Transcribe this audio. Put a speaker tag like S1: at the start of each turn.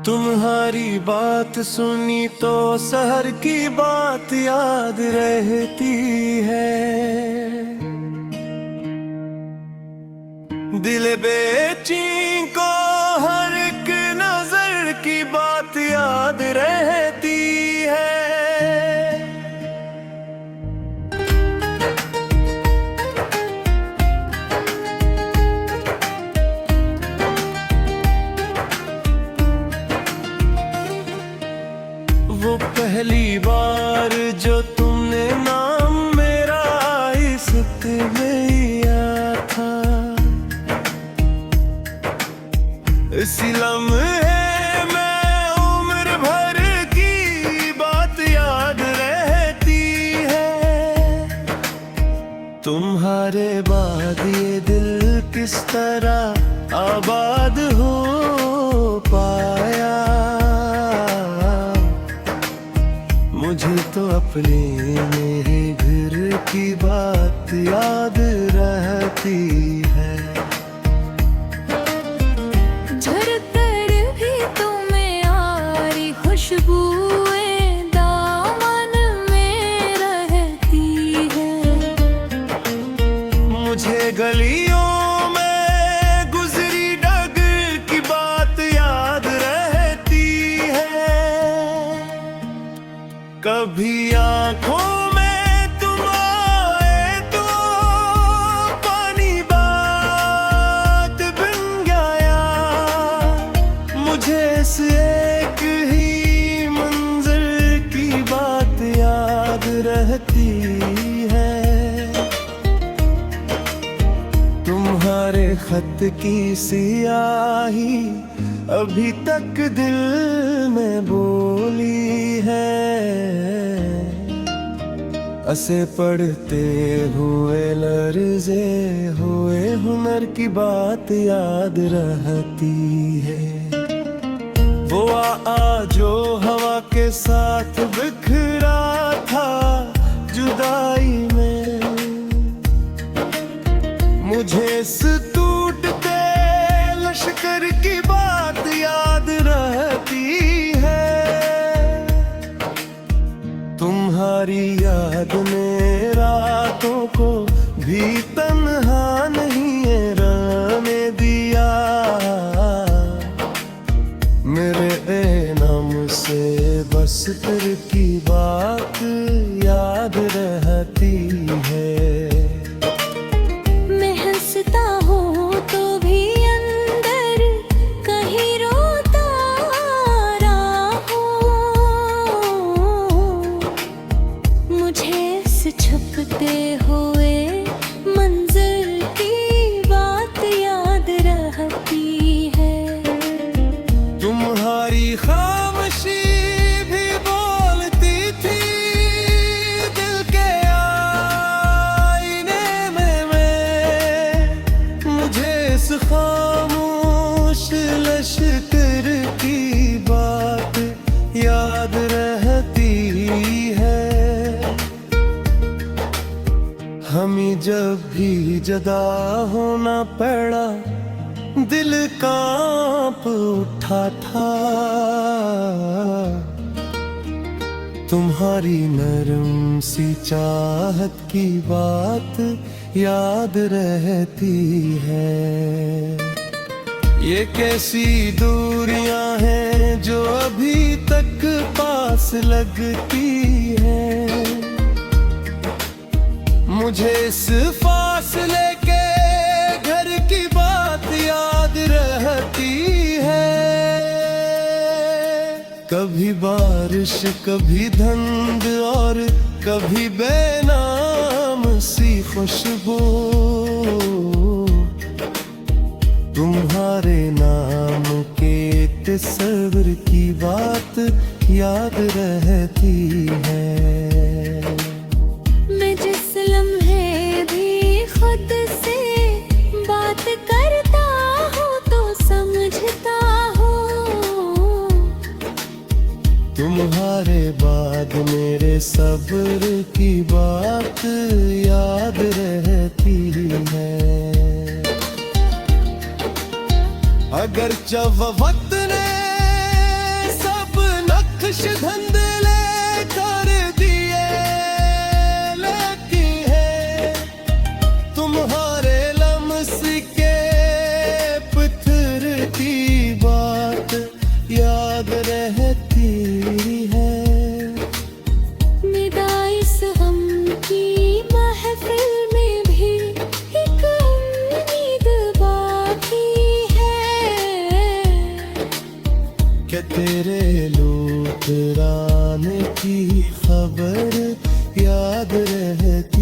S1: तुम्हारी बात सुनी तो शहर की बात याद रहती है। दिल बेची को हर एक नजर की बात याद रहती है। वो पहली बार जो तुमने नाम मेरा इश्क में लिया था, इसी लम्हे में उम्र भर की बात याद रहती है। तुम्हारे बाद ये दिल किस तरह आबाद हो पाया, मुझे तो अपने मेरे घर की बात याद रहती है।
S2: झरकर भी तुम्हें आ रही खुशबुएं दामन में रहती है।
S1: मुझे गलियों में गुजरी डगर की बात याद रहती है। कभी आंखों में तुम आए तो पानी बात बन गया। मुझे इस एक ही मंजर की बात याद रहती है। तुम्हारे खत की सियाही अभी तक दिल में बोली है। असे पढ़ते हुए लर्ज़े हुए हुनर की बात याद रहती है। वो जो हवा के साथ बिखरा था जुदाई में, मुझे इस टूटते लश्कर की बात याद रहती है। तुम्हारी याद ने रातों को भी तन्हा नहीं रहने दिया। मेरे नाम से बस तेरे की बात याद रहती है।
S2: मैं हंसता हूँ तो भी अंदर कहीं रोता रहा हूँ। मुझे इस छुपते हुए मंजर की बात याद रहती है।
S1: तुम्हारी खामोशी भी बोलती थी दिल के आईने में मैं। मुझे इस खामोश लश्कर की बात याद रहती है। हमें जब भी जुदा होना पड़ा दिल कांप उठा था। तुम्हारी नरम सी चाहत की बात याद रहती है। ये कैसी दूरियां हैं जो अभी तक पास लगती हैं। मुझे इस फासले के घर की बात याद रहती है। कभी बारिश कभी धुंध और कभी बेनाम सी खुशबू। तुम्हारे नाम के तस्वीर की बात याद रहती है।
S2: मैं जिस लम्हे भी खुद से बात करता हूँ तो समझता हूँ।
S1: तुम्हारे बाद मेरे सब्र की बात याद रहती है। अगर जब वक्त ने आने की खबर याद रहती।